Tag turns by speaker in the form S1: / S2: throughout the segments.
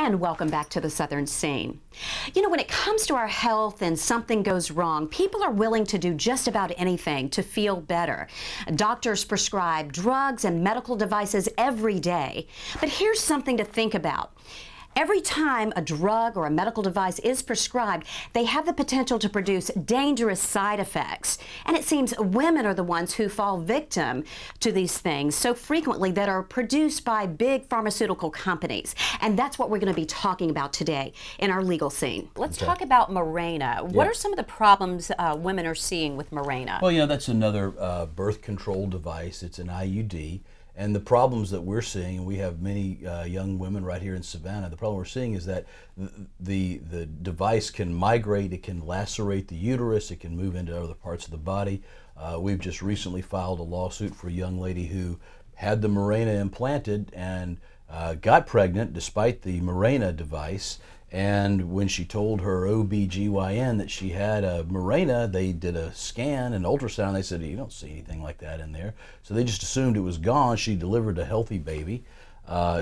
S1: And welcome back to the Southern Scene. You know, when it comes to our health and something goes wrong, people are willing to do just about anything to feel better. Doctors prescribe drugs and medical devices every day. But here's something to think about. Every time a drug or a medical device is prescribed, they have the potential to produce dangerous side effects. And it seems women are the ones who fall victim to these things so frequently that are produced by big pharmaceutical companies. And that's what we're going to be talking about today in our legal scene. Let's talk about Mirena. What are some of the problems women are seeing with Mirena?
S2: Well, you know, that's another birth control device. It's an IUD. And the problems that we're seeing, we have many young women right here in Savannah, the problem we're seeing is that the device can migrate, it can lacerate the uterus, it can move into other parts of the body. We've just recently filed a lawsuit for a young lady who had the Mirena implanted and got pregnant despite the Mirena device. And when she told her OB/GYN that she had a Mirena, they did a scan, an ultrasound. They said, you don't see anything like that in there. So they just assumed it was gone. She delivered a healthy baby.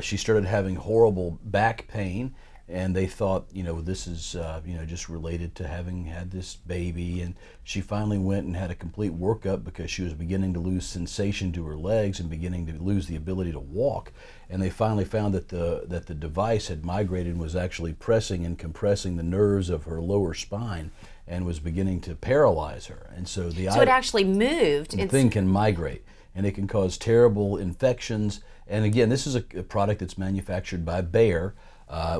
S2: She started having horrible back pain, and they thought, you know, this is, you know, just related to having had this baby. And she finally went and had a complete workup because she was beginning to lose sensation to her legs and beginning to lose the ability to walk. And they finally found that the device had migrated and was actually pressing and compressing the nerves of her lower spine and was beginning to paralyze her. And so
S1: it actually moved.
S2: The thing can migrate, and it can cause terrible infections. And again, this is a product that's manufactured by Bayer,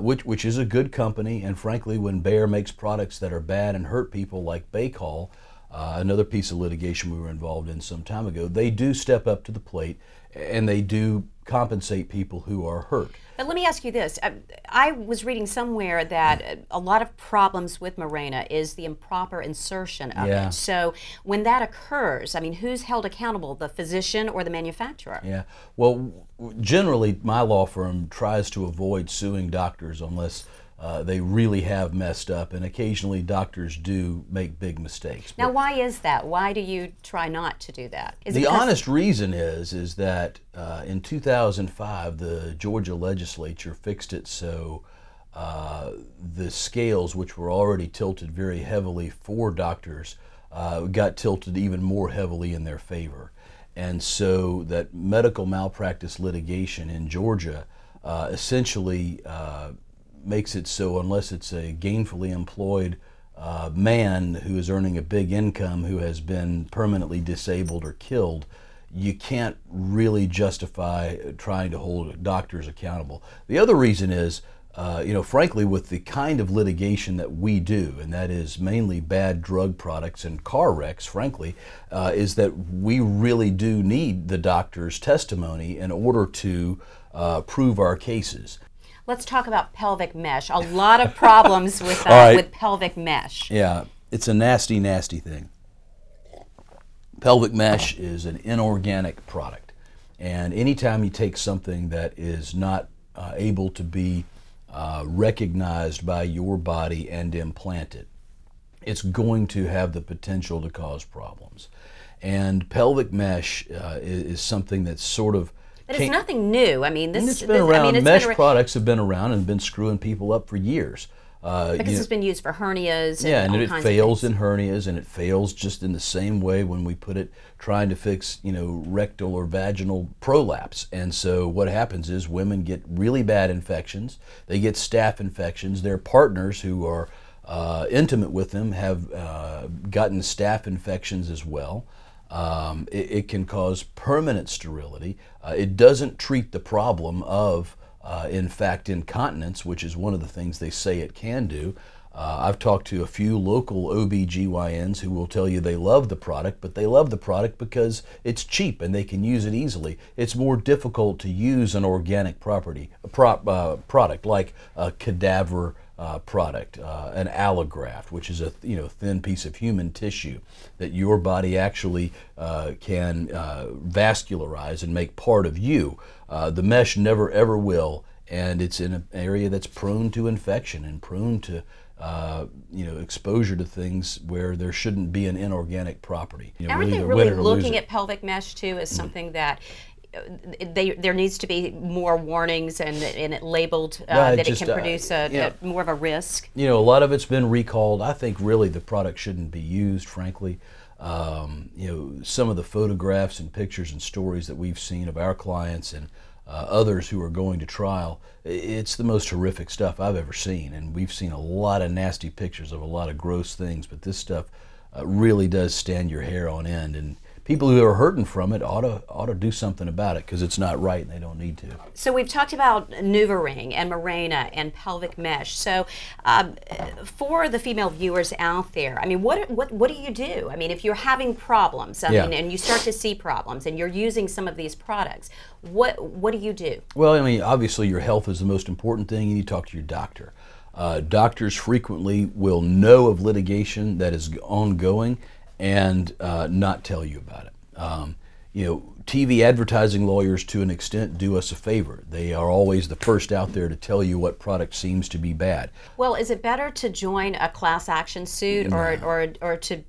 S2: which is a good company. And frankly, when Bayer makes products that are bad and hurt people, like Baycol, another piece of litigation we were involved in some time ago, they do step up to the plate and they do compensate people who are hurt.
S1: But let me ask you this. I was reading somewhere that a lot of problems with Mirena is the improper insertion of it. So when that occurs, I mean, who's held accountable, the physician or the manufacturer?
S2: Yeah, well, generally my law firm tries to avoid suing doctors unless they really have messed up, and occasionally doctors do make big mistakes.
S1: Now, why is that? Why do you try not to do that?
S2: The honest reason is that in 2005, the Georgia legislature fixed it so the scales, which were already tilted very heavily for doctors, got tilted even more heavily in their favor. And so that medical malpractice litigation in Georgia essentially makes it so unless it's a gainfully employed man who is earning a big income who has been permanently disabled or killed, you can't really justify trying to hold doctors accountable. The other reason is, you know, frankly, with the kind of litigation that we do, and that is mainly bad drug products and car wrecks, frankly, is that we really do need the doctor's testimony in order to prove our cases.
S1: Let's talk about pelvic mesh. A lot of problems with with pelvic mesh.
S2: Yeah, it's a nasty, nasty thing. Pelvic mesh is an inorganic product, and anytime you take something that is not able to be recognized by your body and implant it, it's going to have the potential to cause problems. And pelvic mesh is something that's sort of
S1: But it's nothing new. I mean,
S2: it's been around. Mesh products have been around and been screwing people up for years.
S1: Because it's been used for hernias.
S2: And it fails in hernias, and it fails just in the same way when we put it trying to fix, you know, rectal or vaginal prolapse. And so what happens is women get really bad infections. They get staph infections. Their partners who are intimate with them have gotten staph infections as well. It can cause permanent sterility. It doesn't treat the problem of, in fact, incontinence, which is one of the things they say it can do. I've talked to a few local OB/GYNs who will tell you they love the product, but they love the product because it's cheap and they can use it easily. It's more difficult to use an organic product like a cadaver product, an allograft, which is a thin piece of human tissue that your body actually can vascularize and make part of you. The mesh never ever will, and it's in an area that's prone to infection and prone to exposure to things where there shouldn't be an inorganic property.
S1: Aren't they really looking at pelvic mesh too as something that there needs to be more warnings and it labeled that it can produce more of a risk?
S2: You know, a lot of it's been recalled. I think really the product shouldn't be used, frankly. You know, some of the photographs and pictures and stories that we've seen of our clients and others who are going to trial, it's the most horrific stuff I've ever seen. And we've seen a lot of nasty pictures of a lot of gross things, but this stuff really does stand your hair on end. And people who are hurting from it ought to do something about it, because it's not right and they don't need to.
S1: So we've talked about NuvaRing and Mirena and pelvic mesh. So for the female viewers out there, I mean, what do you do? I mean, if you're having problems, I mean, and you start to see problems, and you're using some of these products, what do you do?
S2: Well, I mean, obviously your health is the most important thing, and you talk to your doctor. Doctors frequently will know of litigation that is ongoing and not tell you about it. You know, TV advertising lawyers, to an extent, do us a favor. They are always the first out there to tell you what product seems to be bad.
S1: Well, is it better to join a class action suit or to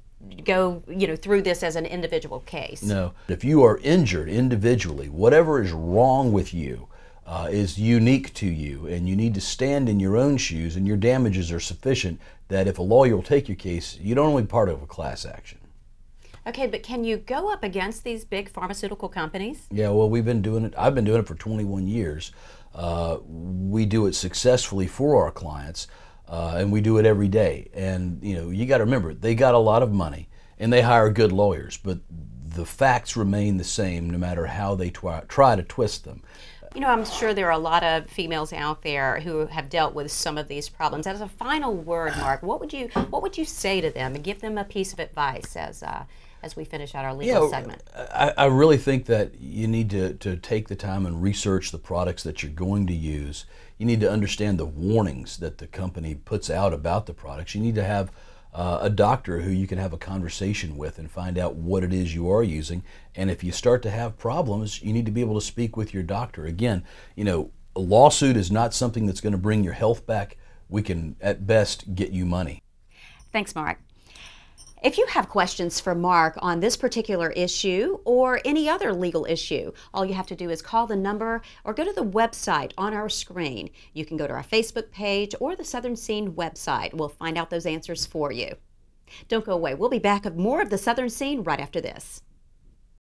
S1: go, you know, through this as an individual case?
S2: No. If you are injured individually, whatever is wrong with you is unique to you, and you need to stand in your own shoes, and your damages are sufficient that if a lawyer will take your case, you don't want to be part of a class action.
S1: Okay, but can you go up against these big pharmaceutical companies?
S2: Yeah, well, we've been doing it. I've been doing it for 21 years. We do it successfully for our clients, and we do it every day. And, you know, you got to remember, they got a lot of money, and they hire good lawyers, but the facts remain the same no matter how they try to twist them.
S1: You know, I'm sure there are a lot of females out there who have dealt with some of these problems. As a final word, Mark, what would you say to them and give them a piece of advice as we finish out our legal segment?
S2: I really think that you need to take the time and research the products that you're going to use. You need to understand the warnings that the company puts out about the products. You need to have a doctor who you can have a conversation with and find out what it is you are using. And if you start to have problems, you need to be able to speak with your doctor. Again, you know, a lawsuit is not something that's going to bring your health back. We can, at best, get you money.
S1: Thanks, Mark. If you have questions for Mark on this particular issue or any other legal issue, all you have to do is call the number or go to the website on our screen. You can go to our Facebook page or the Southern Scene website. We'll find out those answers for you. Don't go away. We'll be back with more of the Southern Scene right after this.